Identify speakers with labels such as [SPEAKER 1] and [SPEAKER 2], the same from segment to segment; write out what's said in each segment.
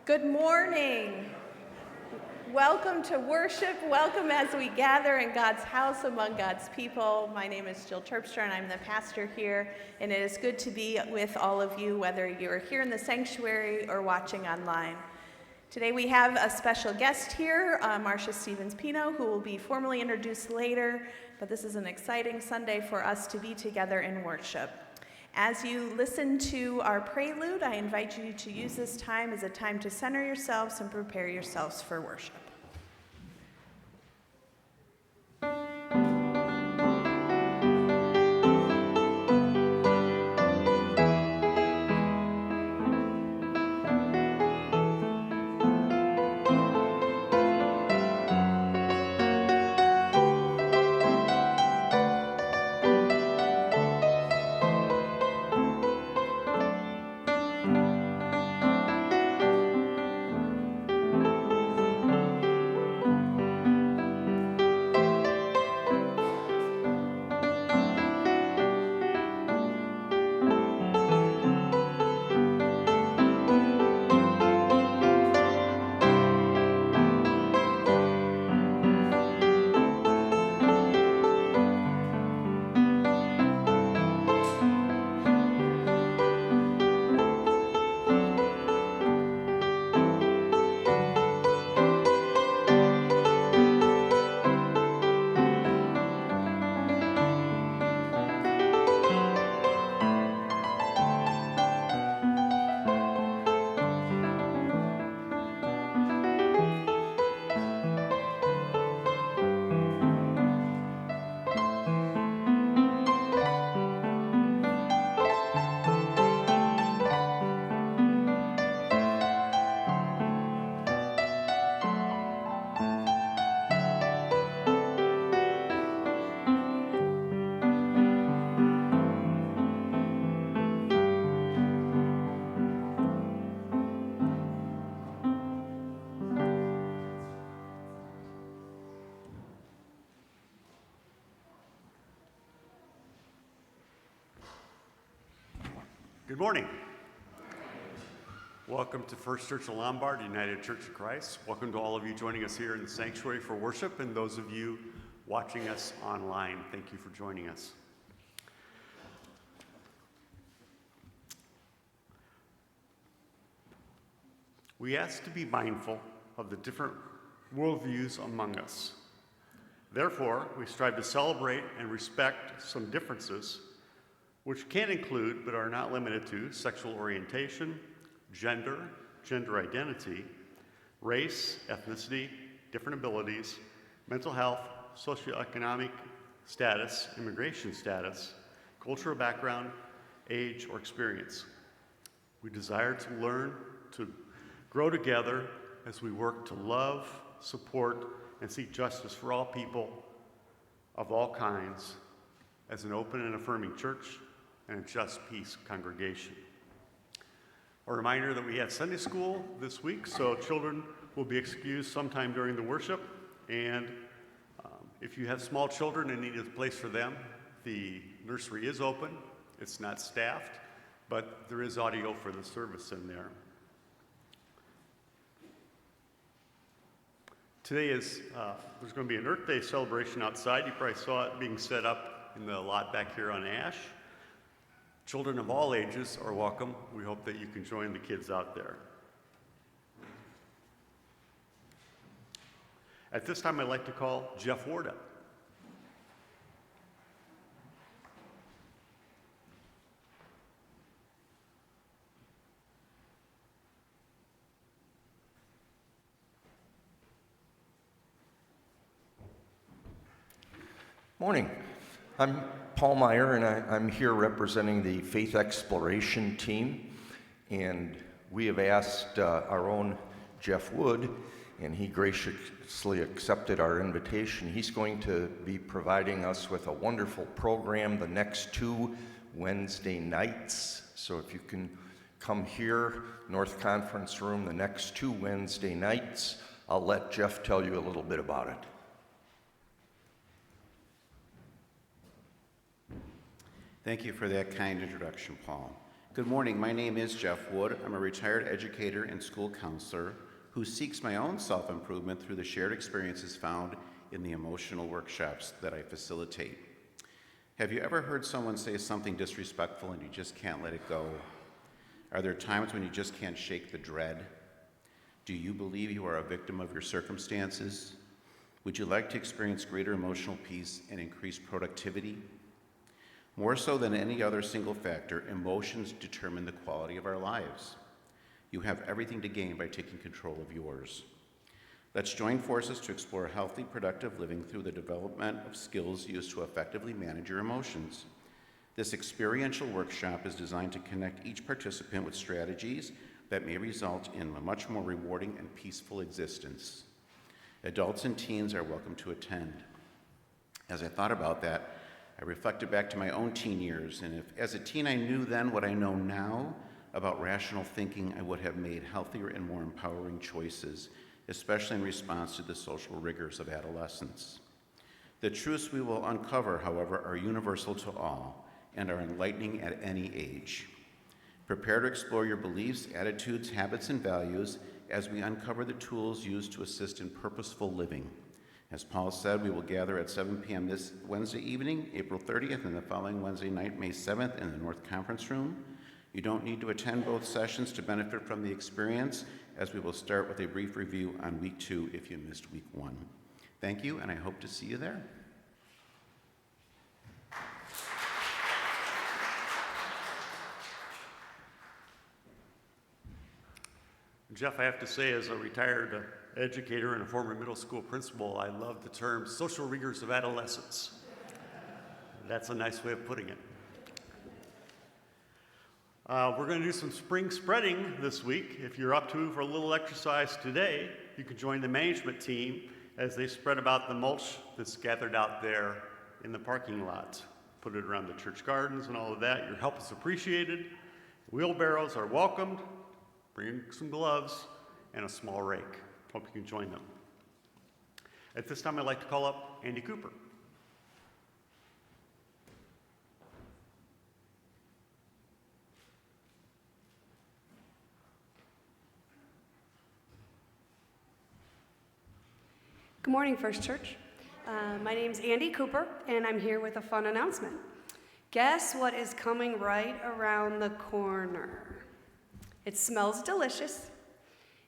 [SPEAKER 1] Good morning. Welcome to worship. Welcome as we gather in God's house among God's people. My name is Jill Terpstra, and I'm the pastor here, and it is good to be with all of you, whether you're here in the sanctuary or watching online. Today we have a special guest here, Marcia Stevens-Pino, who will be formally introduced later, but this is an exciting Sunday for us to be together in worship. As you listen to our prelude, I invite you to use this time as a time to center yourselves and prepare yourselves for worship.
[SPEAKER 2] Good morning. Welcome to First Church of Lombard, United Church of Christ. Welcome to all of you joining us here in the sanctuary for worship, and those of you watching us online. Thank you for joining us. We ask to be mindful of the different worldviews among us. Therefore, we strive to celebrate and respect some differences, which can include, but are not limited to, sexual orientation, gender identity, race, ethnicity, different abilities, mental health, socioeconomic status, immigration status, cultural background, age, or experience. We desire to learn to grow together as we work to love, support, and seek justice for all people of all kinds as an open and affirming church and a just peace congregation. A reminder that we have Sunday school this week, so children will be excused sometime during the worship, and if you have small children and need a place for them, the nursery is open. It's not staffed, but there is audio for the service in there. Today is, there's going to be an Earth Day celebration outside. You probably saw it being set up in the lot back here on Ash. Children of all ages are welcome. We hope that you can join the kids out there. At this time, I'd like to call Jeff Ward up.
[SPEAKER 3] Morning. I'm Paul Meyer, and I'm here representing the Faith Exploration team. And we have asked our own Jeff Wood, and he graciously accepted our invitation. He's going to be providing us with a wonderful program the next 2 Wednesday nights. So if you can come here, North Conference Room, the next 2 Wednesday nights, I'll let Jeff tell you a little bit about it.
[SPEAKER 4] Thank you for that kind introduction, Paul. Good morning. My name is Jeff Wood. I'm a retired educator and school counselor who seeks my own self-improvement through the shared experiences found in the emotional workshops that I facilitate. Have you ever heard someone say something disrespectful and you just can't let it go? Are there times when you just can't shake the dread? Do you believe you are a victim of your circumstances? Would you like to experience greater emotional peace and increased productivity? More so than any other single factor, emotions determine the quality of our lives. You have everything to gain by taking control of yours. Let's join forces to explore healthy, productive living through the development of skills used to effectively manage your emotions. This experiential workshop is designed to connect each participant with strategies that may result in a much more rewarding and peaceful existence. Adults and teens are welcome to attend. As I thought about that, I reflected back to my own teen years, and if as a teen I knew then what I know now about rational thinking, I would have made healthier and more empowering choices, especially in response to the social rigors of adolescence. The truths we will uncover, however, are universal to all and are enlightening at any age. Prepare to explore your beliefs, attitudes, habits, and values as we uncover the tools used to assist in purposeful living. As Paul said, we will gather at 7 p.m. this Wednesday evening, April 30th, and the following Wednesday night, May 7th, in the North Conference Room. You don't need to attend both sessions to benefit from the experience, as we will start with a brief review on week 2 if you missed week 1. Thank you, and I hope to see you there.
[SPEAKER 2] Jeff, I have to say, as a retired educator and a former middle school principal, I love the term social rigors of adolescence. That's a nice way of putting it. We're going to do some spring spreading this week. If you're up to for a little exercise today, you can join the management team as they spread about the mulch that's gathered out there in the parking lot. Put it around the church gardens and all of that. Your help is appreciated. Wheelbarrows are welcomed. Bring some gloves and a small rake. Hope you can join them. At this time, I'd like to call up Andy Cooper.
[SPEAKER 5] Good morning, First Church. My name's Andy Cooper, and I'm here with a fun announcement. Guess what is coming right around the corner? It smells delicious.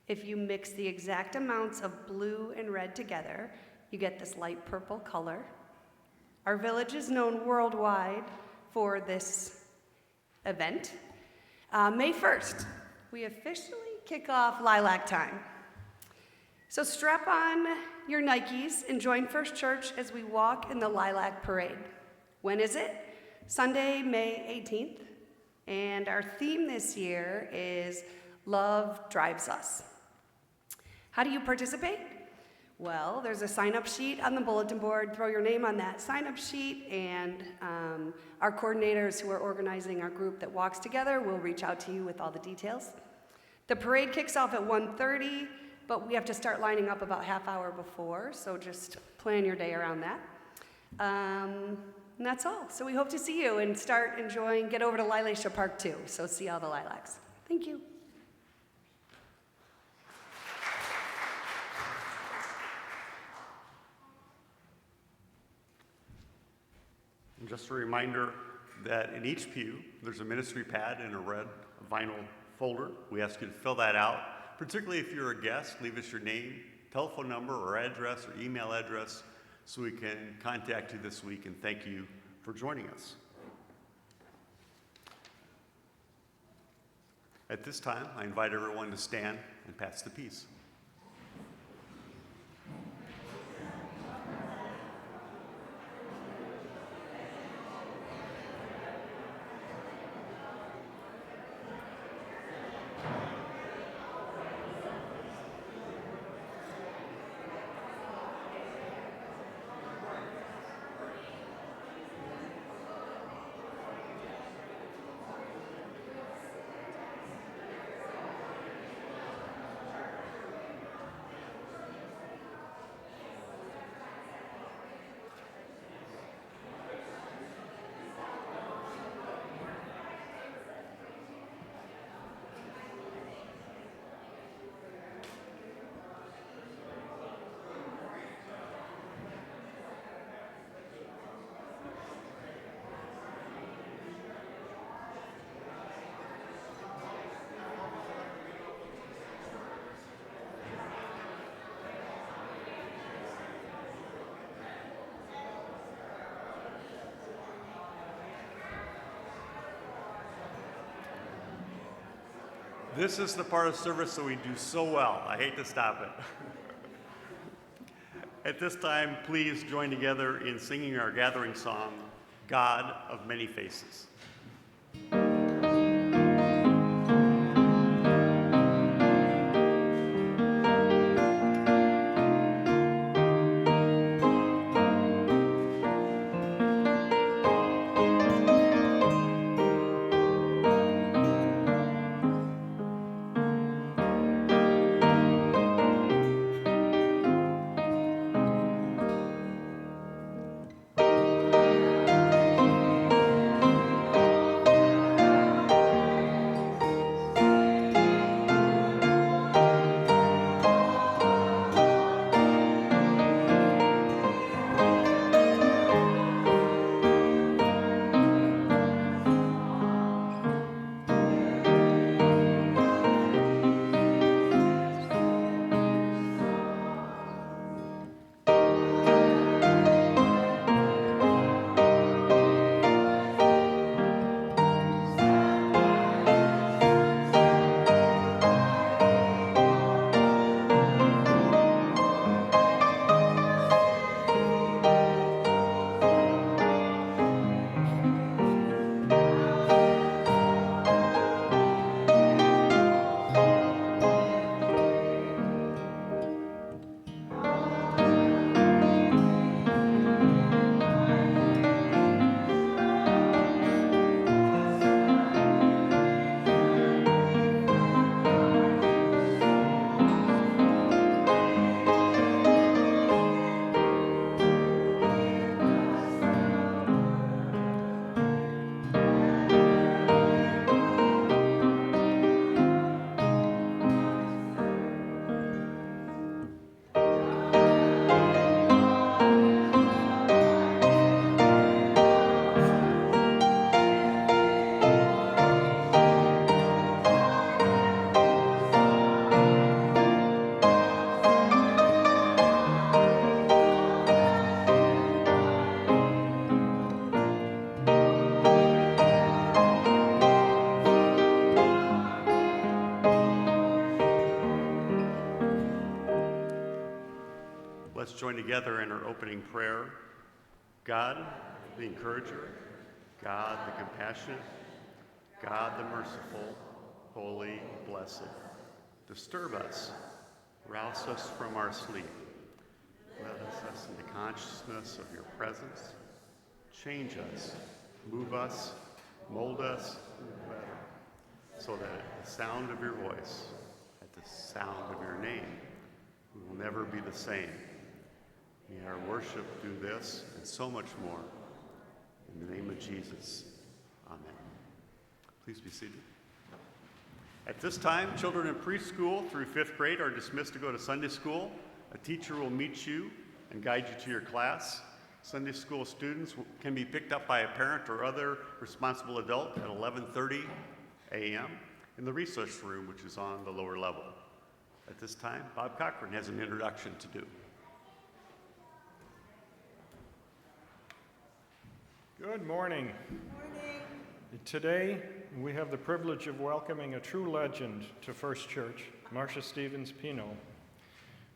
[SPEAKER 5] If you mix the exact amounts of blue and red together, you get this light purple color. Our village is known worldwide for this event. May 1st, we officially kick off Lilac Time. So strap on your Nikes and join First Church as we walk in the Lilac Parade. When is it? Sunday, May 18th. And our theme this year is Love Drives Us. How do you participate? Well, there's a sign-up sheet on the bulletin board. Throw your name on that sign-up sheet, and our coordinators who are organizing our group that walks together will reach out to you with all the details. The parade kicks off at 1:30, but we have to start lining up about half hour before, so just plan your day around that. And that's all. So we hope to see you and start enjoying, get over to Lilacia Park too, so see all the lilacs. Thank you.
[SPEAKER 2] And just a reminder that in each pew, there's a ministry pad and a red vinyl folder. We ask you to fill that out, particularly if you're a guest. Leave us your name, telephone number, or address, or email address, so we can contact you this week, and thank you for joining us. At this time, I invite everyone to stand and pass the peace. This is the part of service that we do so well. I hate to stop it. At this time, please join together in singing our gathering song, God of Many Faces. Let's join together in our opening prayer. God, the encourager, God, the compassionate, God, the merciful, holy, blessed, disturb us, rouse us from our sleep, let us into consciousness of your presence, change us, move us, mold us better, so that at the sound of your voice, at the sound of your name, we will never be the same. May our worship do this and so much more. In the name of Jesus, amen. Please be seated. At this time, children in preschool through 5th grade are dismissed to go to Sunday school. A teacher will meet you and guide you to your class. Sunday school students can be picked up by a parent or other responsible adult at 11:30 a.m. in the resource room, which is on the lower level. At this time, Bob Cochran has an introduction to do.
[SPEAKER 6] Good morning. Good morning. Today, we have the privilege of welcoming a true legend to First Church, Marcia Stevens Pino,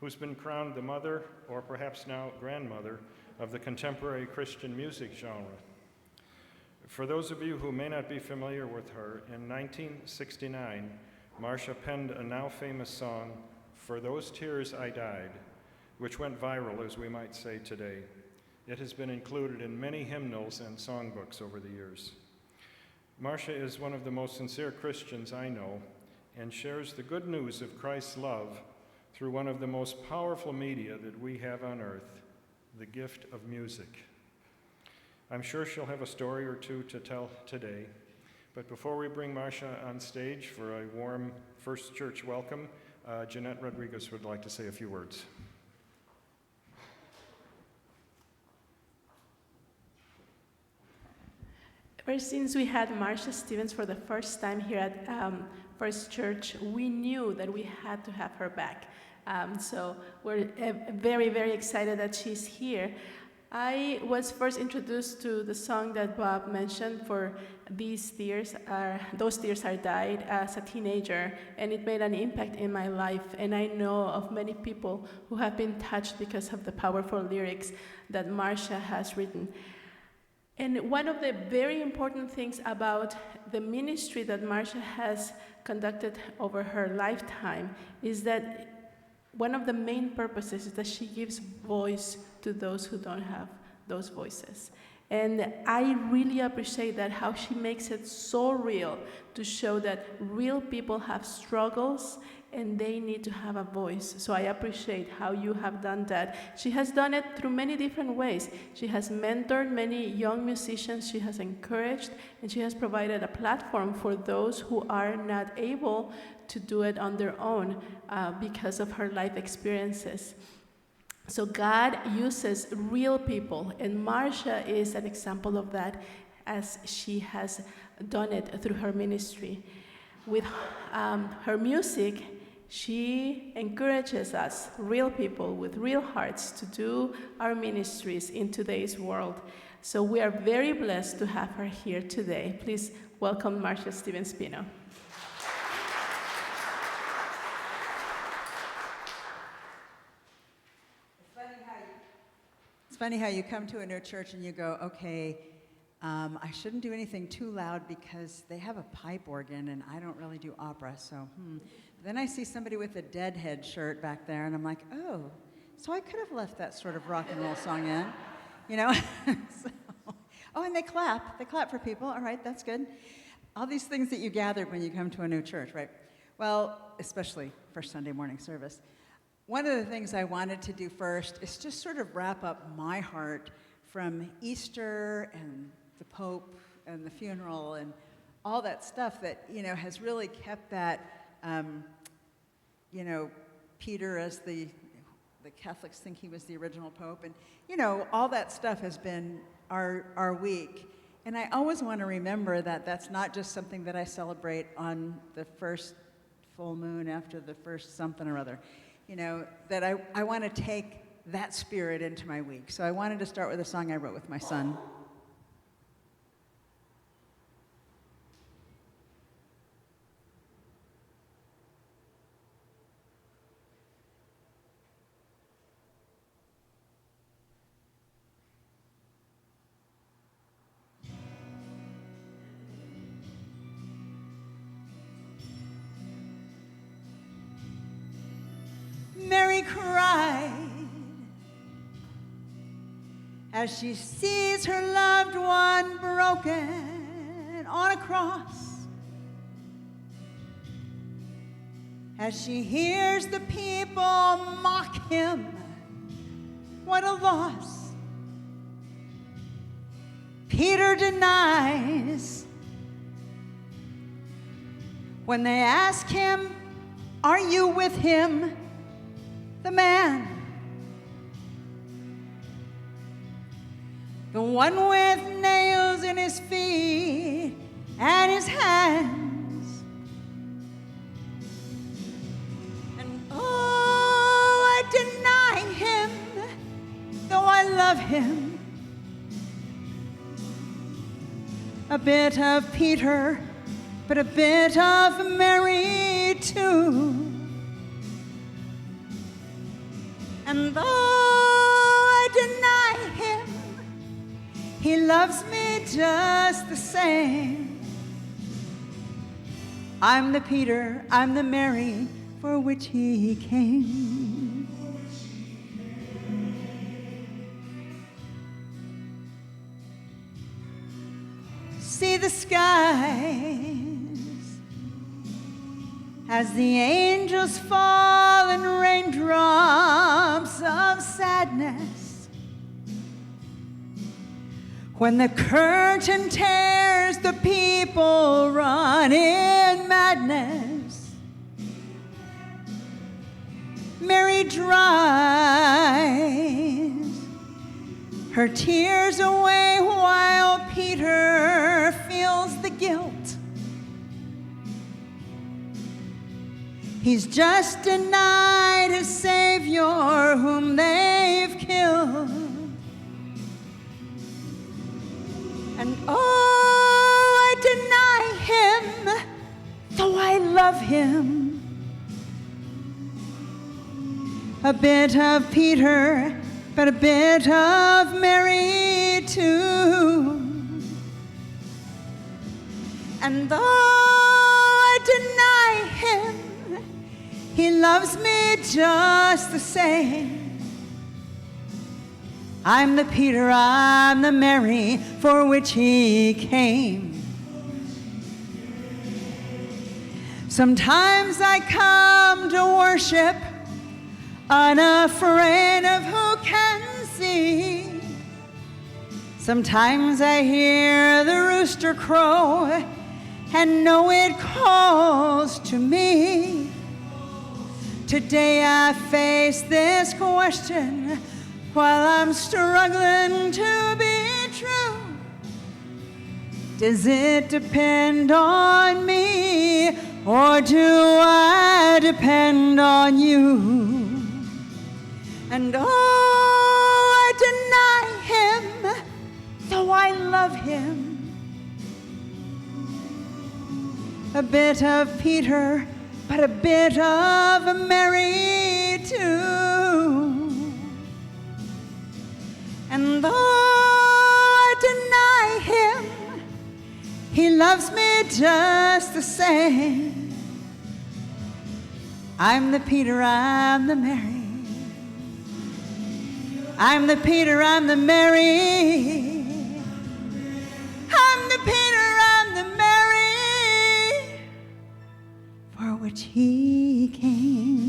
[SPEAKER 6] who's been crowned the mother, or perhaps now grandmother, of the contemporary Christian music genre. For those of you who may not be familiar with her, in 1969, Marcia penned a now famous song, "For Those Tears I Died," which went viral, as we might say today. It has been included in many hymnals and songbooks over the years. Marcia is one of the most sincere Christians I know and shares the good news of Christ's love through one of the most powerful media that we have on earth, the gift of music. I'm sure she'll have a story or two to tell today, but before we bring Marcia on stage for a warm First Church welcome, Jeanette Rodriguez would like to say a few words.
[SPEAKER 7] Ever since we had Marcia Stevens for the first time here at First Church, we knew that we had to have her back. So we're very, very excited that she's here. I was first introduced to the song that Bob mentioned, "For those tears are died as a teenager, and it made an impact in my life. And I know of many people who have been touched because of the powerful lyrics that Marcia has written. And one of the very important things about the ministry that Marcia has conducted over her lifetime is that one of the main purposes is that she gives voice to those who don't have those voices. And I really appreciate that, how she makes it so real to show that real people have struggles and they need to have a voice. So I appreciate how you have done that. She has done it through many different ways. She has mentored many young musicians, she has encouraged, and she has provided a platform for those who are not able to do it on their own because of her life experiences. So God uses real people, and Marcia is an example of that, as she has done it through her ministry. With her music, she encourages us, real people with real hearts, to do our ministries in today's world. So we are very blessed to have her here today. Please welcome Marcia Stevens-Pino.
[SPEAKER 8] It's funny how you come to a new church and you go, okay, I shouldn't do anything too loud because they have a pipe organ and I don't really do opera, so Then I see somebody with a Deadhead shirt back there and I'm like, oh, so I could have left that sort of rock and roll song in, you know? Oh, and they clap for people, all right, that's good. All these things that you gathered when you come to a new church, right? Well, especially for Sunday morning service. One of the things I wanted to do first is just sort of wrap up my heart from Easter and the Pope and the funeral and all that stuff that, you know, has really kept that, you know, Peter as the Catholics think he was the original Pope, and, you know, all that stuff has been our week. And I always want to remember that that's not just something that I celebrate on the first full moon after the first something or other. You know, that I want to take that spirit into my week. So I wanted to start with a song I wrote with my son. Mary cried as she sees her loved one broken on a cross, as she hears the people mock him. What a loss. Peter denies when they ask him, "Are you with him?" The man, the one with nails in his feet and his hands. And oh, I deny him, though I love him. A bit of Peter, but a bit of Mary too. And though I deny him, he loves me just the same. I'm the Peter, I'm the Mary for which he came. See the skies as the angels fall in raindrops of sadness. When the curtain tears, the people run in madness. Mary dries her tears away while Peter feels the guilt. He's just denied his Savior whom they've killed. And oh, I love him. A bit of Peter, but a bit of Mary too. And though I deny him, he loves me just the same. I'm the Peter, I'm the Mary for which he came. Sometimes I come to worship unafraid of who can see. Sometimes I hear the rooster crow and know it calls to me. Today I face this question while I'm struggling to be true. Does it depend on me, or do I depend on you? And oh, I deny him, though I love him. A bit of Peter, but a bit of Mary too. And though I deny him, he loves me just the same. I'm the Peter, I'm the Mary. I'm the Peter, I'm the Mary. I'm the Peter, I'm the Mary for which he came.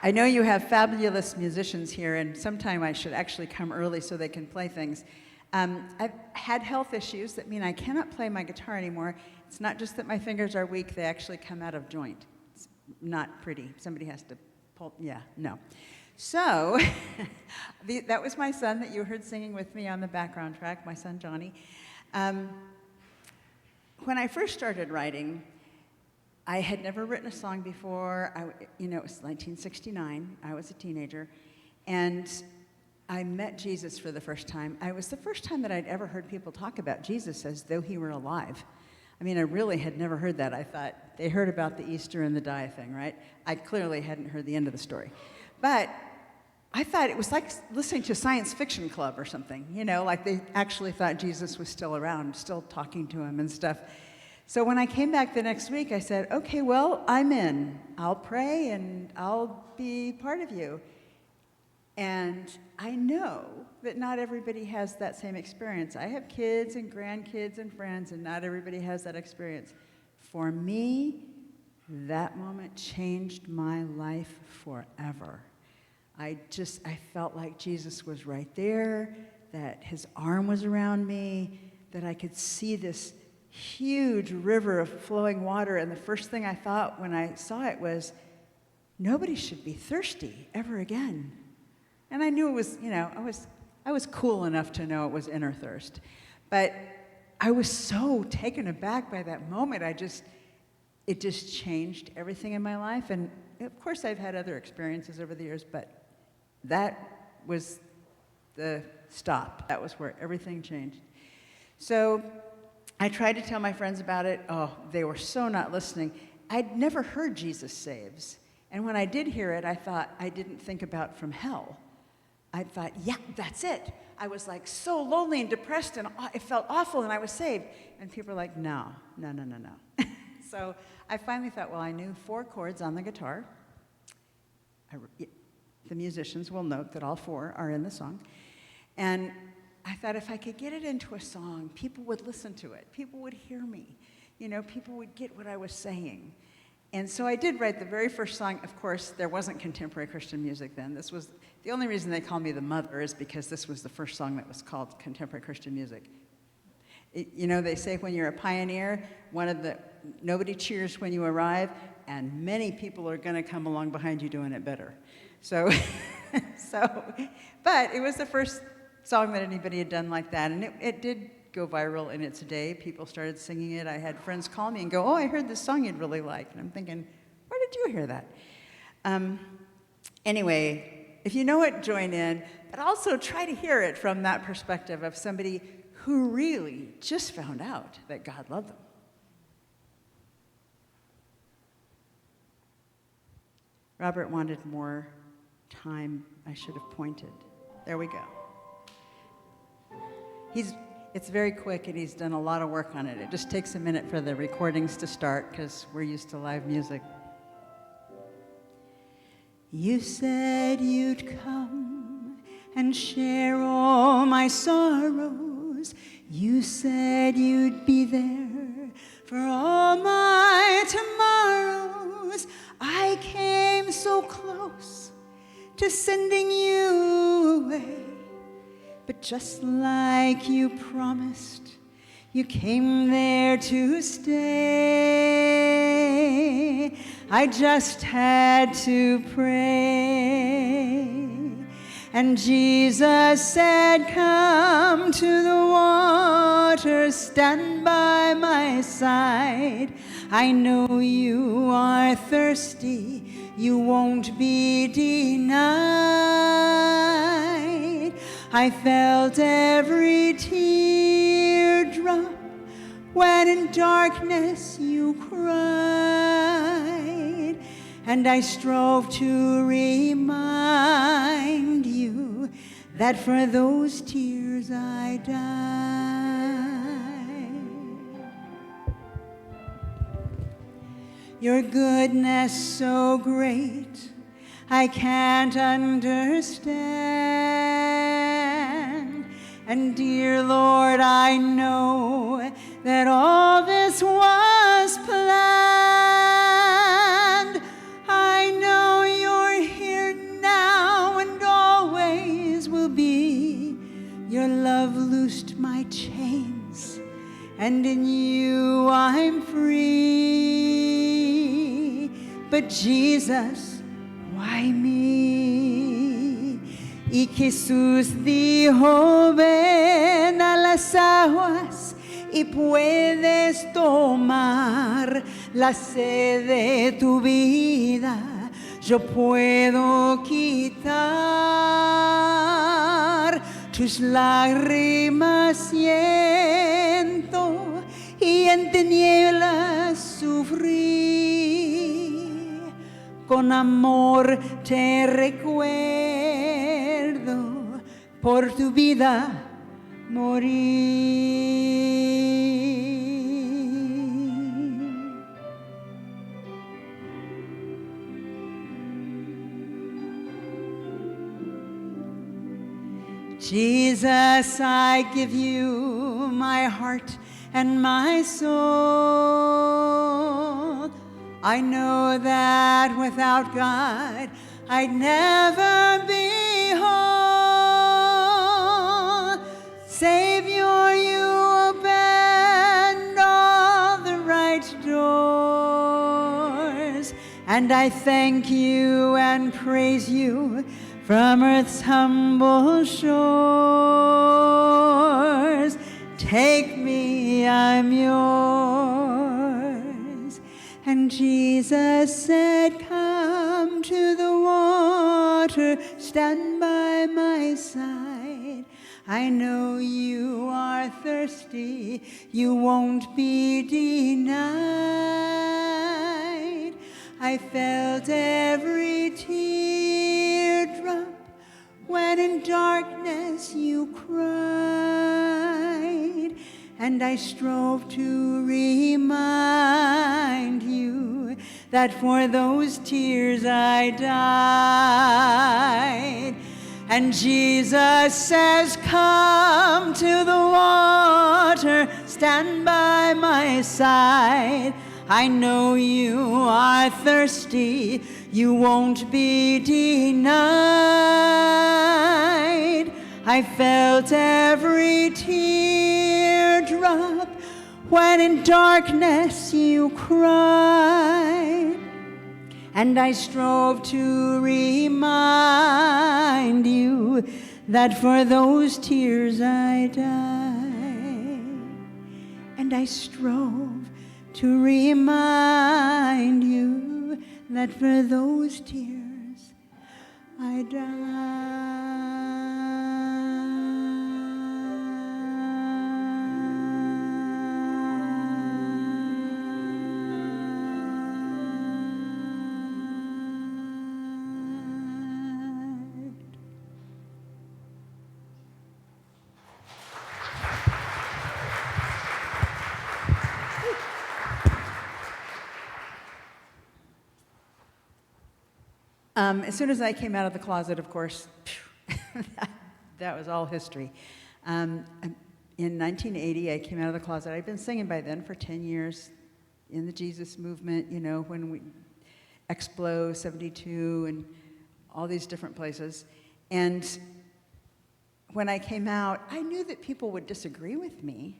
[SPEAKER 8] I know you have fabulous musicians here, and sometime I should actually come early so they can play things. I've had health issues that mean I cannot play my guitar anymore. It's not just that my fingers are weak, they actually come out of joint. It's not pretty. Somebody has to pull, yeah, no. So, that was my son that you heard singing with me on the background track, my son Johnny. When I first started writing, I had never written a song before. It was 1969. I was a teenager. And I met Jesus for the first time. It was the first time that I'd ever heard people talk about Jesus as though he were alive. I mean, I really had never heard that. I thought they heard about the Easter and the die thing, right? I clearly hadn't heard the end of the story. But I thought it was like listening to a science fiction club or something, like they actually thought Jesus was still around, still talking to him and stuff. So when I came back the next week, I said, okay, well, I'm in. I'll pray and I'll be part of you. And I know that not everybody has that same experience. I have kids and grandkids and friends, and not everybody has that experience. For me, that moment changed my life forever. I felt like Jesus was right there, that his arm was around me, that I could see this huge river of flowing water, and the first thing I thought when I saw it was, nobody should be thirsty ever again. And I knew it was, I was cool enough to know it was inner thirst. But I was so taken aback by that moment. It just changed everything in my life. And of course I've had other experiences over the years, but that was the stop. That was where everything changed. So I tried to tell my friends about it. Oh, they were so not listening. I'd never heard Jesus saves. And when I did hear it, I thought I didn't think about from hell. I thought, yeah, that's it. I was like so lonely and depressed, and it felt awful, and I was saved. And people were like, no. So I finally thought, well, I knew 4 chords on the guitar. The musicians will note that all 4 are in the song. And I thought if I could get it into a song, people would listen to it. People would hear me. People would get what I was saying. And so I did write the very first song. Of course, there wasn't contemporary Christian music then. This was the only reason they call me the mother is because this was the first song that was called contemporary Christian music. They say when you're a pioneer, nobody cheers when you arrive, and many people are going to come along behind you doing it better. So, but it was the first song that anybody had done like that, and it did go viral in its day. People started singing it. I had friends call me and go, oh, I heard this song you'd really like. And I'm thinking, where did did you hear that? Anyway, if you know it, join in, but also try to hear it from that perspective of somebody who really just found out that God loved them. Robert wanted more time. I should have pointed. There we go. It's very quick, and he's done a lot of work on it. It just takes a minute for the recordings to start because we're used to live music. You said you'd come and share all my sorrows. You said you'd be there for all my tomorrows. I came so close to sending you away, but just like you promised, you came there to stay. I just had to pray. And Jesus said, come to the water, stand by my side. I know you are thirsty, you won't be denied. I felt every teardrop when in darkness you cried, and I strove to remind you that for those tears I died. Your goodness so great, I can't understand. And dear Lord, I know that all this was planned. I know you're here now and always will be. Your love loosed my chains, and in you I'm free. But Jesus, why me? Y Jesús dijo, ven a las aguas y puedes tomar la sed de tu vida. Yo puedo quitar tus lágrimas, siento, y en tinieblas sufrí. Con amor te recuerdo, por tu vida morí. Jesus, I give you my heart and my soul. I know that without God, I'd never be whole. Savior, you opened all the right doors, and I thank you and praise you from earth's humble shores. Take me, I'm yours. And Jesus said, come to the water, stand by my side. I know you are thirsty, you won't be denied. I felt every teardrop when in darkness you cried, and I strove to remind you that for those tears I died. And Jesus says, come to the water, stand by my side. I know you are thirsty, you won't be denied. I felt every teardrop when in darkness you cried, and I strove to remind you that for those tears I died. And I strove to remind you that for those tears I died. As soon as I came out of the closet, of course, that was all history. In 1980, I came out of the closet. I'd been singing by then for 10 years in the Jesus movement, you know, when we, Explo 72 and all these different places. And when I came out, I knew that people would disagree with me.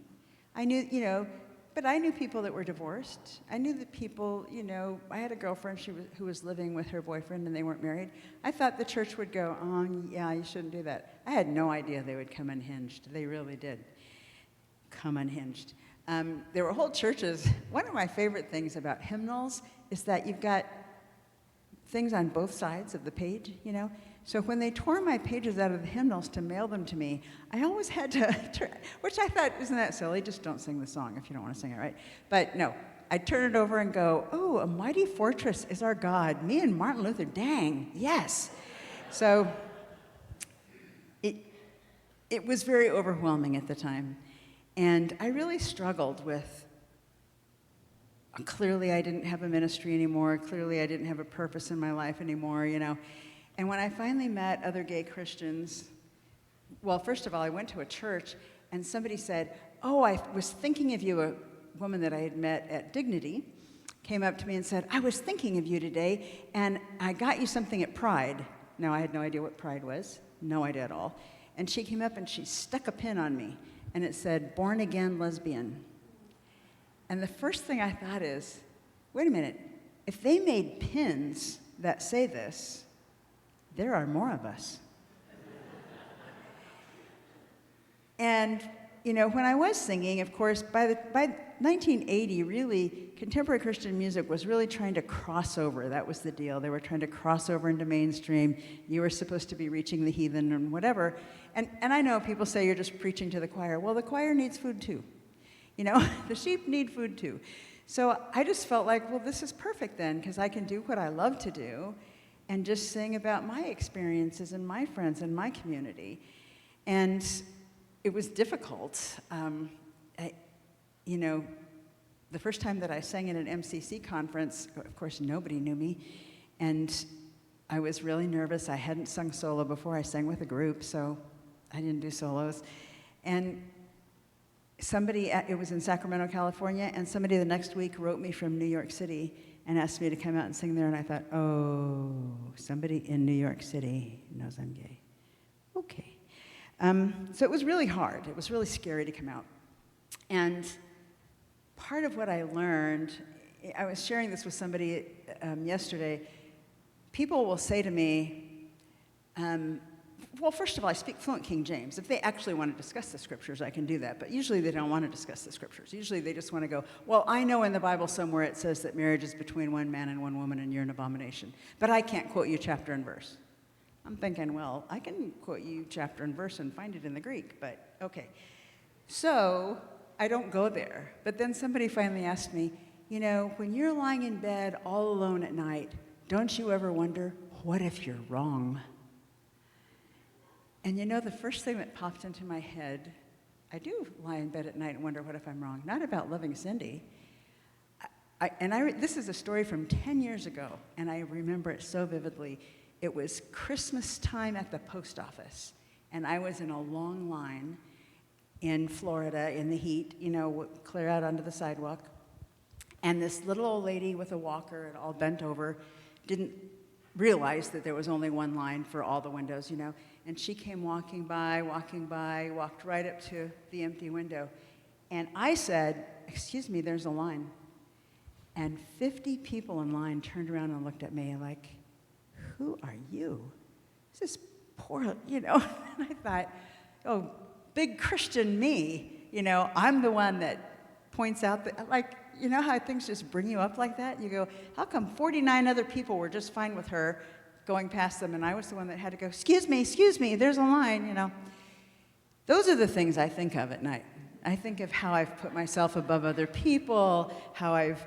[SPEAKER 8] I knew, you know, but I knew people that were divorced. I knew that people, you know, I had a girlfriend who was living with her boyfriend and they weren't married. I thought the church would go, oh, yeah, you shouldn't do that. I had no idea they would come unhinged. They really did come unhinged. There were whole churches. One of my favorite things about hymnals is that you've got things on both sides of the page, you know? So when they tore my pages out of the hymnals to mail them to me, I always had to turn, which I thought, isn't that silly? Just don't sing the song if you don't want to sing it, right? But no, I'd turn it over and go, oh, a mighty fortress is our God. Me and Martin Luther, dang, yes. So it was very overwhelming at the time. And I really struggled with, clearly I didn't have a ministry anymore. Clearly I didn't have a purpose in my life anymore, you know. And when I finally met other gay Christians, well, first of all, I went to a church and somebody said, oh, I was thinking of you. A woman that I had met at Dignity came up to me and said, I was thinking of you today and I got you something at Pride. Now, I had no idea what Pride was, no idea at all. And she came up and she stuck a pin on me and it said, born again lesbian. And the first thing I thought is, wait a minute, if they made pins that say this, there are more of us. And, you know, when I was singing, of course, by 1980, really, contemporary Christian music was really trying to cross over. That was the deal. They were trying to cross over into mainstream. You were supposed to be reaching the heathen and whatever. And I know people say you're just preaching to the choir. Well, the choir needs food too. You know, the sheep need food too. So I just felt like, well, this is perfect then, because I can do what I love to do and just sing about my experiences and my friends and my community. And it was difficult. You know, the first time that I sang at an MCC conference, of course, nobody knew me, and I was really nervous. I hadn't sung solo before. I sang with a group, so I didn't do solos. And somebody, it was in Sacramento, California, and somebody the next week wrote me from New York City and asked me to come out and sing there, and I thought, oh, somebody in New York City knows I'm gay. Okay. So it was really hard. It was really scary to come out. And part of what I learned, I was sharing this with somebody yesterday, people will say to me, well, first of all, I speak fluent King James. If they actually want to discuss the scriptures, I can do that. But usually they don't want to discuss the scriptures. Usually they just want to go, well, I know in the Bible somewhere it says that marriage is between one man and one woman and you're an abomination. But I can't quote you chapter and verse. I'm thinking, well, I can quote you chapter and verse and find it in the Greek, but okay. So I don't go there. But then somebody finally asked me, you know, when you're lying in bed all alone at night, don't you ever wonder, what if you're wrong? And you know, the first thing that popped into my head, I do lie in bed at night and wonder, what if I'm wrong? Not about loving Cindy. This is a story from 10 years ago, and I remember it so vividly. It was Christmas time at the post office, and I was in a long line in Florida in the heat, you know, clear out onto the sidewalk. And this little old lady with a walker and all bent over didn't realize that there was only one line for all the windows, you know. And she came walking by, walked right up to the empty window. And I said, excuse me, there's a line. And 50 people in line turned around and looked at me like, who are you? This is poor, you know. And I thought, oh, big Christian me, you know, I'm the one that points out that, like, you know how things just bring you up like that? You go, how come 49 other people were just fine with her going past them, and I was the one that had to go, excuse me, there's a line, you know. Those are the things I think of at night. I think of how I've put myself above other people, how I've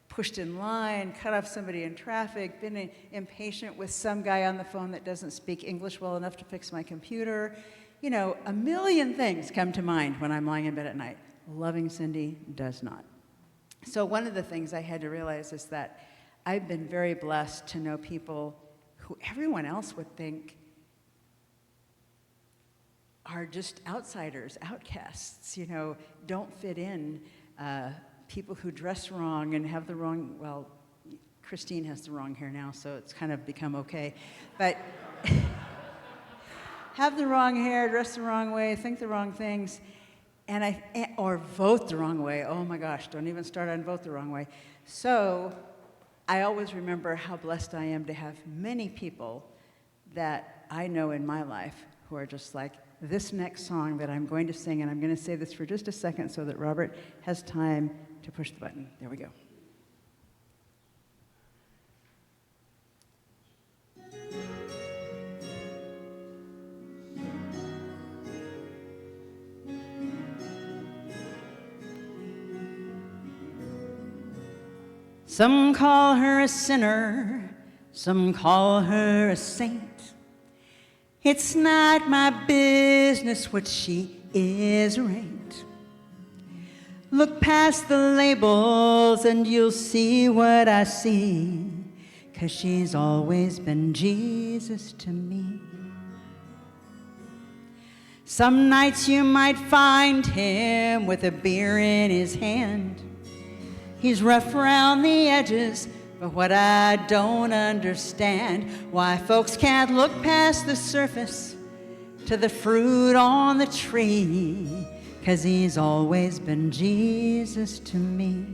[SPEAKER 8] pushed in line, cut off somebody in traffic, been impatient with some guy on the phone that doesn't speak English well enough to fix my computer. You know, a million things come to mind when I'm lying in bed at night. Loving Cindy does not. So one of the things I had to realize is that I've been very blessed to know people who everyone else would think are just outsiders, outcasts, you know, don't fit in, people who dress wrong and have the wrong, well, Christine has the wrong hair now, so it's kind of become okay, but have the wrong hair, dress the wrong way, think the wrong things, or vote the wrong way. Oh my gosh, don't even start on vote the wrong way. So I always remember how blessed I am to have many people that I know in my life who are just like, this next song that I'm going to sing, and I'm going to say this for just a second so that Robert has time to push the button. There we go. Some call her a sinner, some call her a saint. It's not my business what she is or ain't. Look past the labels and you'll see what I see, 'cause she's always been Jesus to me. Some nights you might find him with a beer in his hand. He's rough around the edges, but what I don't understand, why folks can't look past the surface to the fruit on the tree, 'cause he's always been Jesus to me.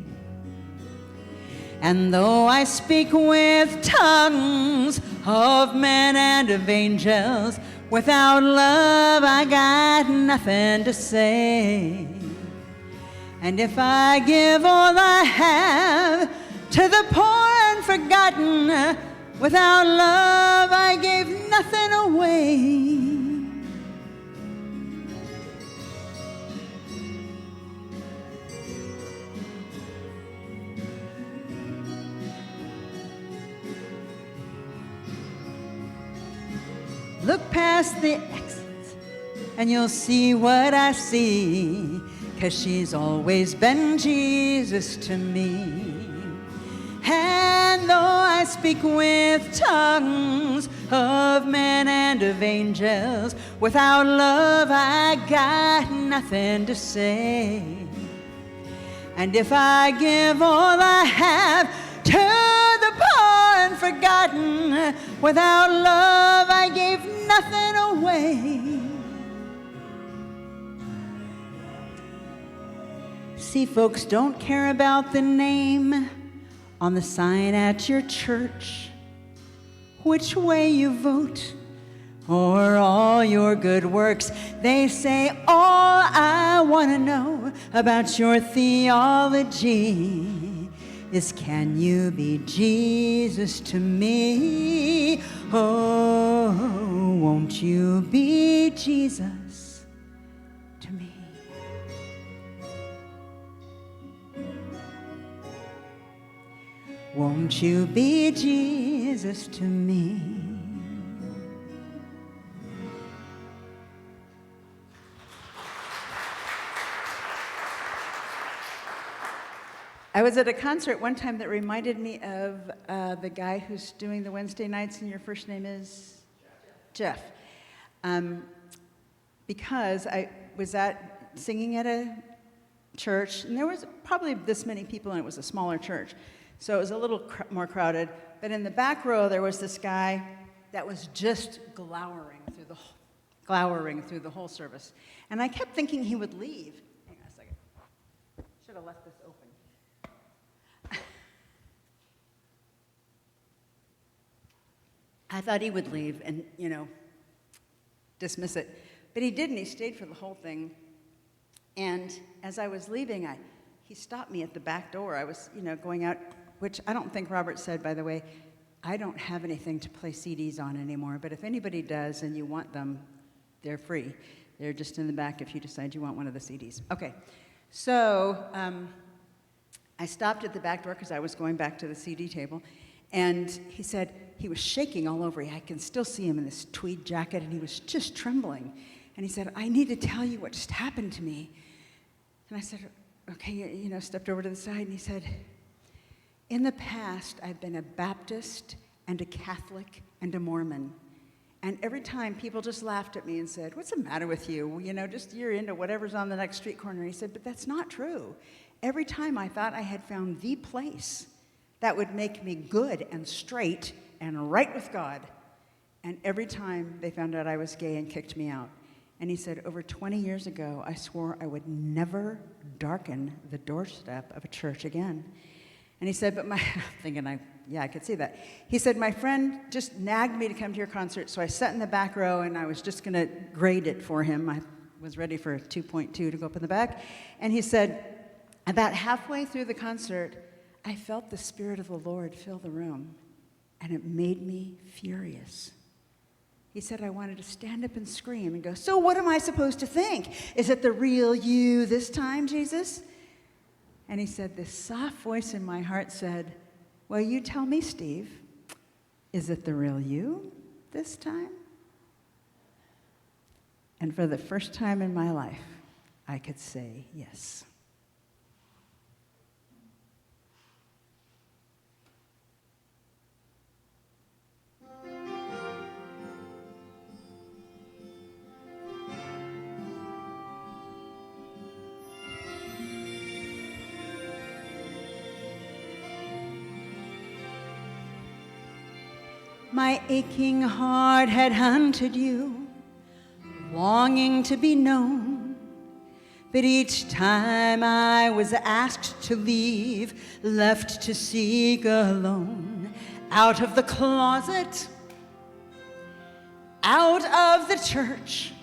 [SPEAKER 8] And though I speak with tongues of men and of angels, without love I got nothing to say. And if I give all I have to the poor and forgotten, without love I gave nothing away. Look past the exits and you'll see what I see, 'cause she's always been Jesus to me. And though I speak with tongues of men and of angels, without love I got nothing to say. And if I give all I have to the poor and forgotten, without love I gave nothing away. See, folks don't care about the name on the sign at your church, which way you vote, or all your good works. They say, all I want to know about your theology is, can you be Jesus to me? Oh, won't you be Jesus to me? Won't you be Jesus to me? I was at a concert one time that reminded me of the guy who's doing the Wednesday nights, and your first name is? Jeff. Because I was singing at a church, and there was probably this many people, and it was a smaller church. So it was a little more crowded, but in the back row there was this guy that was just glowering through the whole service. And I kept thinking he would leave. Hang on a second. Should have left this open. I thought he would leave and, dismiss it. But he didn't. He stayed for the whole thing. And as I was leaving, he stopped me at the back door. I was, going out, which I don't think Robert said, by the way. I don't have anything to play CDs on anymore, but if anybody does and you want them, they're free. They're just in the back if you decide you want one of the CDs. Okay, so I stopped at the back door because I was going back to the CD table, and he said he was shaking all over. I can still see him in this tweed jacket, and he was just trembling. And he said, I need to tell you what just happened to me. And I said, okay, stepped over to the side, and he said, in the past, I've been a Baptist and a Catholic and a Mormon. And every time people just laughed at me and said, what's the matter with you? Just you're into whatever's on the next street corner. He said, but that's not true. Every time I thought I had found the place that would make me good and straight and right with God. And every time they found out I was gay and kicked me out. And he said, over 20 years ago, I swore I would never darken the doorstep of a church again. And he said, but I'm thinking, I could see that. He said, my friend just nagged me to come to your concert, so I sat in the back row, and I was just going to grade it for him. I was ready for a 2.2 to go up in the back. And he said, about halfway through the concert, I felt the Spirit of the Lord fill the room, and it made me furious. He said, I wanted to stand up and scream and go, so what am I supposed to think? Is it the real you this time, Jesus? And he said, this soft voice in my heart said, well, you tell me, Steve, is it the real you this time? And for the first time in my life, I could say yes. My aching heart had hunted you, longing to be known. But each time I was asked to leave, left to seek alone. Out of the closet, out of the church,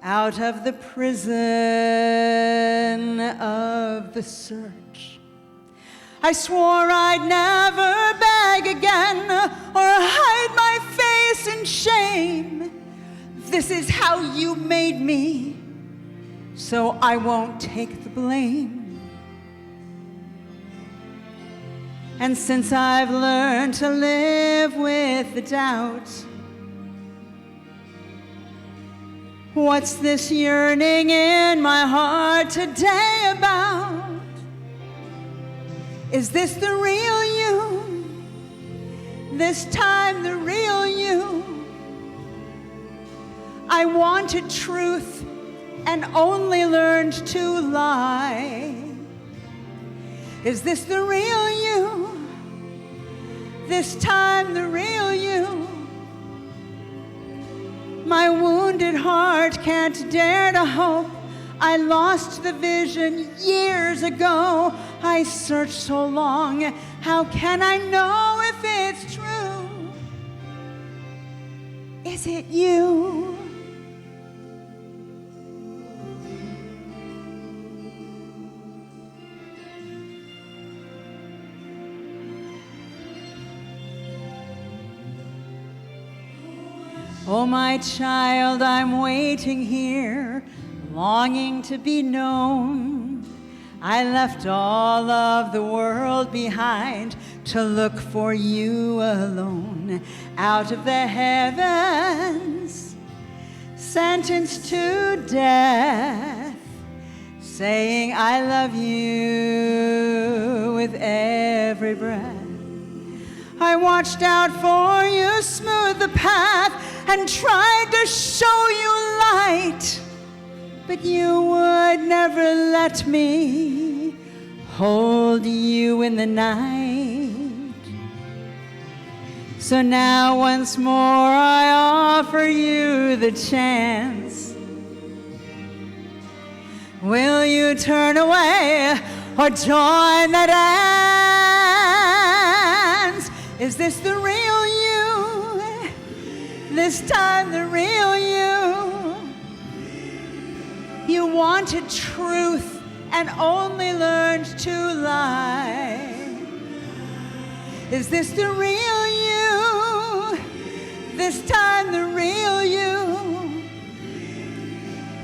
[SPEAKER 8] out of the prison of the search. I swore I'd never beg again or hide my face in shame. This is how you made me, so I won't take the blame. And since I've learned to live with the doubt, what's this yearning in my heart today about? Is this the real you? This time the real you? I wanted truth and only learned to lie. Is this the real you? This time the real you? My wounded heart can't dare to hope. I lost the vision years ago. I searched so long, how can I know if it's true? Is it you? Oh, my child, I'm waiting here, longing to be known. I left all of the world behind to look for you alone. Out of the heavens, sentenced to death, saying I love you with every breath. I watched out for you, smoothed the path, and tried to show you light. But you would never let me hold you in the night. So now once more I offer you the chance. Will you turn away or join the dance? Is this the real you? This time the real you? You wanted truth and only learned to lie. Is this the real you? This time the real you?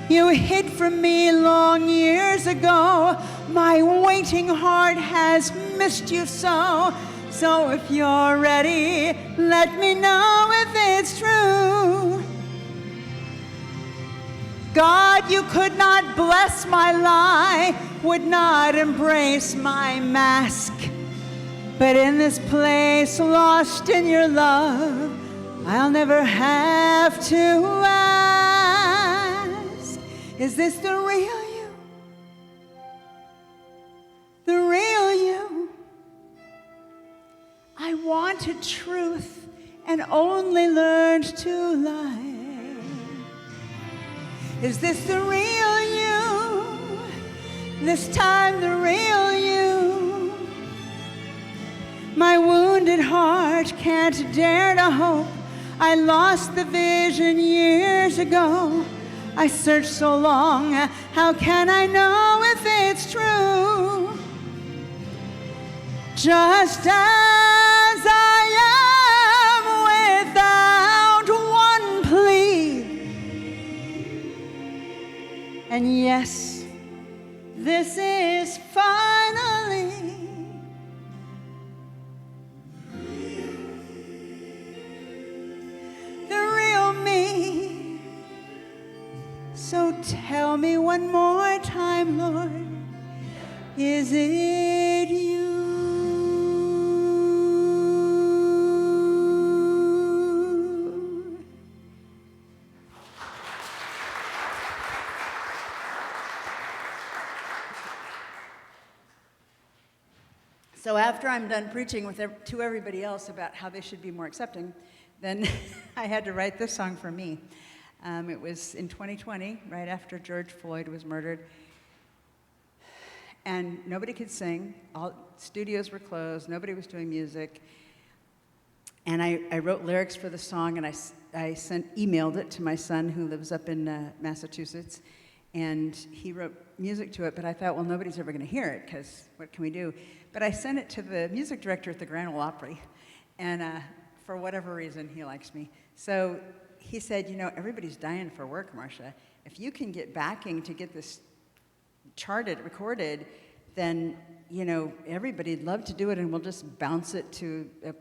[SPEAKER 8] You hid from me long years ago. My waiting heart has missed you so. So if you're ready, let me know if it's true. God, you could not bless my lie, would not embrace my mask. But in this place, lost in your love, I'll never have to ask, is this the real you? The real you? I wanted truth and only learned to lie. Is this the real you? This time the real you? My wounded heart can't dare to hope. I lost the vision years ago. I searched so long, how can I know if it's true? Just as I am without one plea. And yes, this is finally the real me. So tell me one more time, Lord, is it you? So after I'm done preaching to everybody else about how they should be more accepting, then I had to write this song for me. It was in 2020, right after George Floyd was murdered. And nobody could sing. All studios were closed. Nobody was doing music. And I wrote lyrics for the song, and I emailed it to my son, who lives up in Massachusetts. And he wrote music to it, but I thought, well, nobody's ever going to hear it, because what can we do? But I sent it to the music director at the Grand Ole Opry, and for whatever reason, he likes me. So he said, you know, everybody's dying for work, Marcia. If you can get backing to get this charted, recorded, then, you know, everybody'd love to do it, and we'll just bounce it to a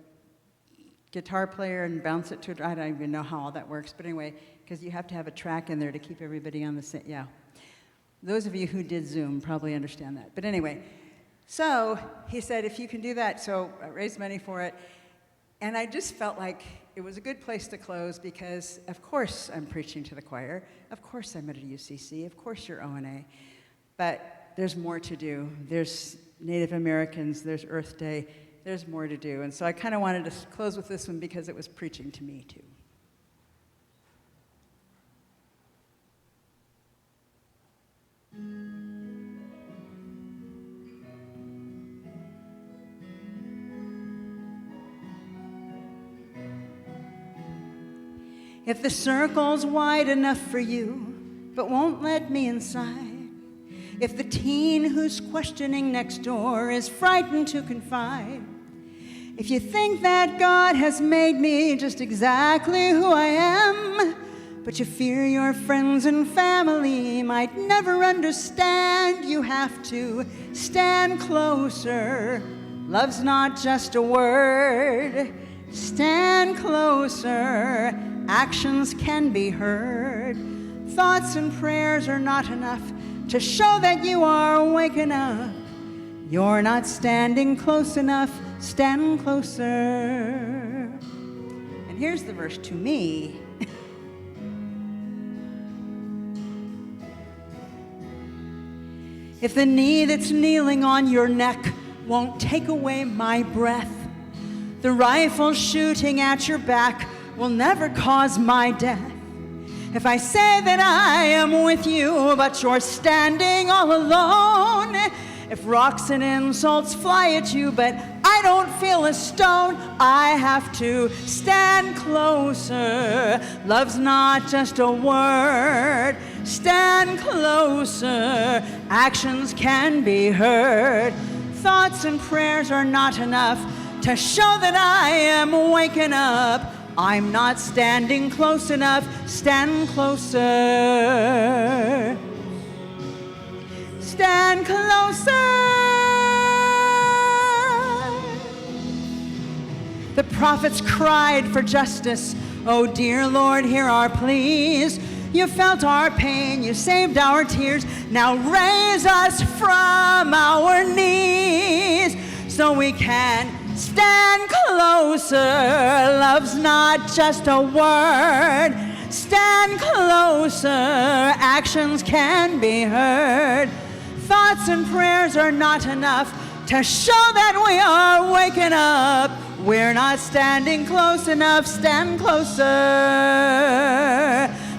[SPEAKER 8] guitar player and bounce it to I don't even know how all that works, but anyway, because you have to have a track in there to keep everybody on the same, yeah. Those of you who did Zoom probably understand that. But anyway, so he said, if you can do that, so I raised money for it. And I just felt like it was a good place to close because, of course, I'm preaching to the choir. Of course, I'm at a UCC. Of course, you're ONA. But there's more to do. There's Native Americans. There's Earth Day. There's more to do. And so I kind of wanted to close with this one because it was preaching to me, too. If the circle's wide enough for you, but won't let me inside, if the teen who's questioning next door is frightened to confide, if you think that God has made me just exactly who I am, but you fear your friends and family might never understand, you have to stand closer. Love's not just a word. Stand closer. Actions can be heard. Thoughts and prayers are not enough to show that you are waking up. You're not standing close enough. Stand closer. And here's the verse to me. If the knee that's kneeling on your neck won't take away my breath, the rifle shooting at your back will never cause my death. If I say that I am with you, but you're standing all alone, if rocks and insults fly at you, but I don't feel a stone, I have to stand closer. Love's not just a word. Stand closer. Actions can be heard. Thoughts and prayers are not enough to show that I am waking up. I'm not standing close enough. Stand closer. Stand closer. The prophets cried for justice. Oh, dear Lord, hear our pleas. You felt our pain, you saved our tears. Now raise us from our knees so we can stand closer. Love's not just a word. Stand closer. Actions can be heard. Thoughts and prayers are not enough to show that we are waking up. We're not standing close enough. Stand closer.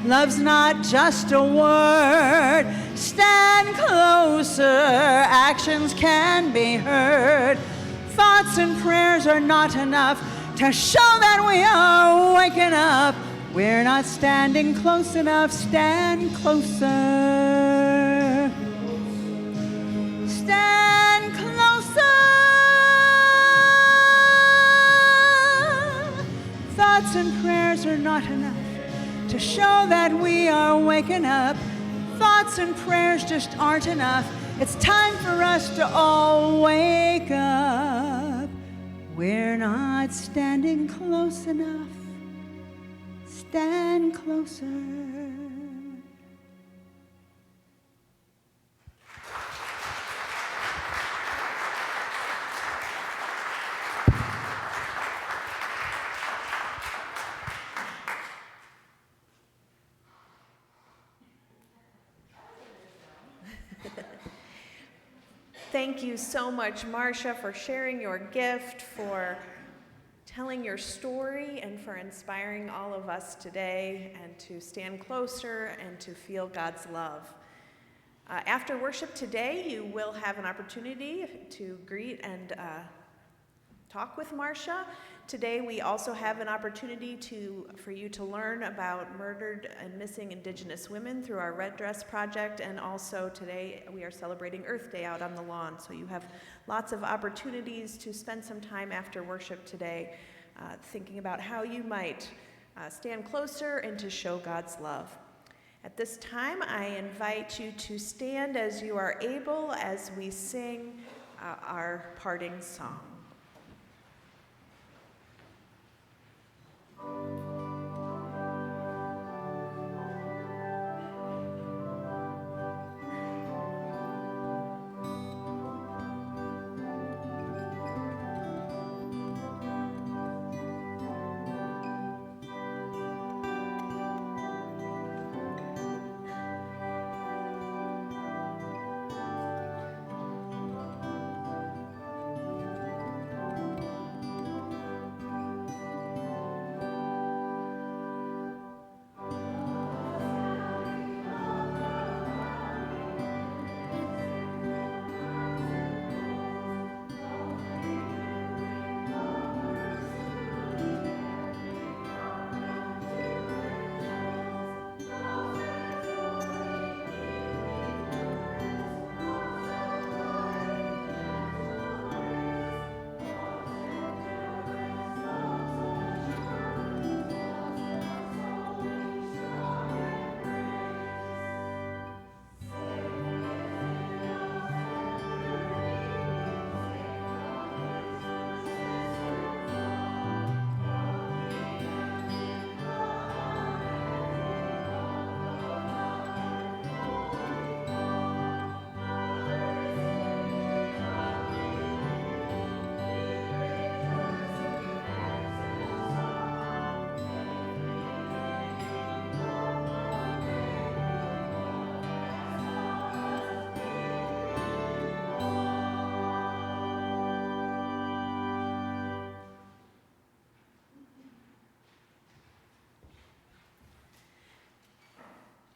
[SPEAKER 8] Love's not just a word. Stand closer. Actions can be heard. Thoughts and prayers are not enough to show that we are waking up. We're not standing close enough. Stand closer. Stand closer. Thoughts and prayers are not enough to show that we are waking up. Thoughts and prayers just aren't enough. It's time for us to all wake up. We're not standing close enough. Stand closer.
[SPEAKER 1] Thank you so much, Marcia, for sharing your gift, for telling your story, and for inspiring all of us today and to stand closer and to feel God's love. After worship today, you will have an opportunity to greet and talk with Marcia. Today, we also have an opportunity for you to learn about murdered and missing Indigenous women through our Red Dress Project, and also today we are celebrating Earth Day out on the lawn, so you have lots of opportunities to spend some time after worship today thinking about how you might stand closer and to show God's love. At this time, I invite you to stand as you are able as we sing our parting song.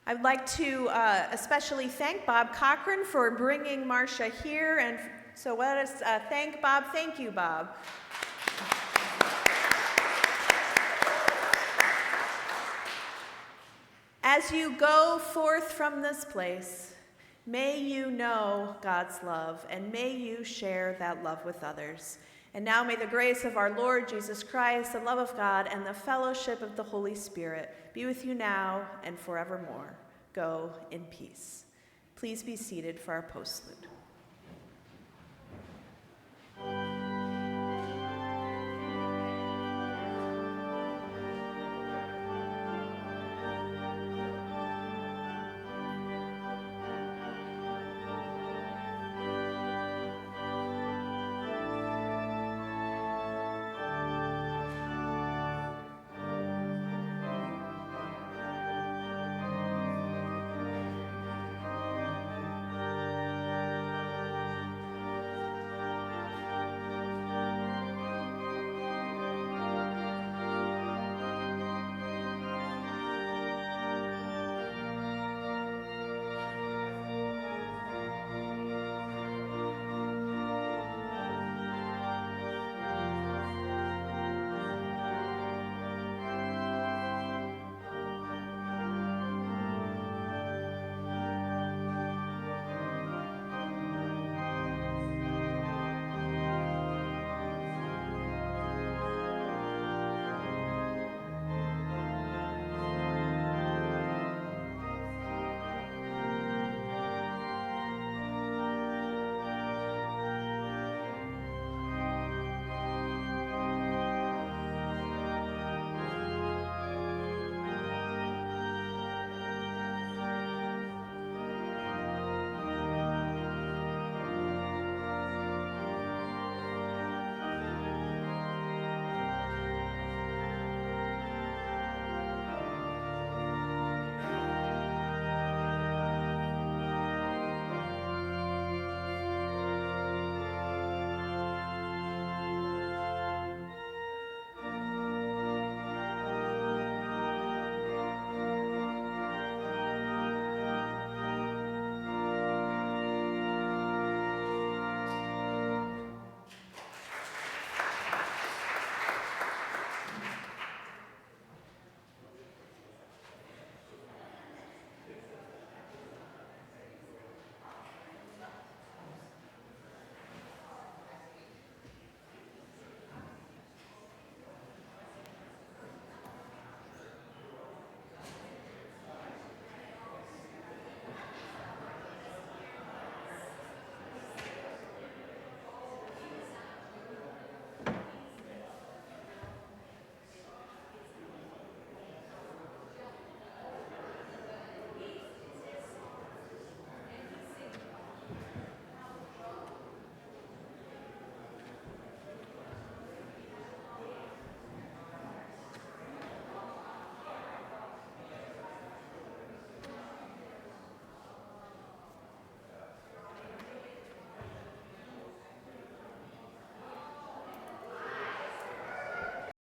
[SPEAKER 1] I'd like to especially thank Bob Cochran for bringing Marcia here and So let us thank Bob. Thank you, Bob. As you go forth from this place, may you know God's love, and may you share that love with others. And now may the grace of our Lord Jesus Christ, the love of God, and the fellowship of the Holy Spirit be with you now and forevermore. Go in peace. Please be seated for our postlude.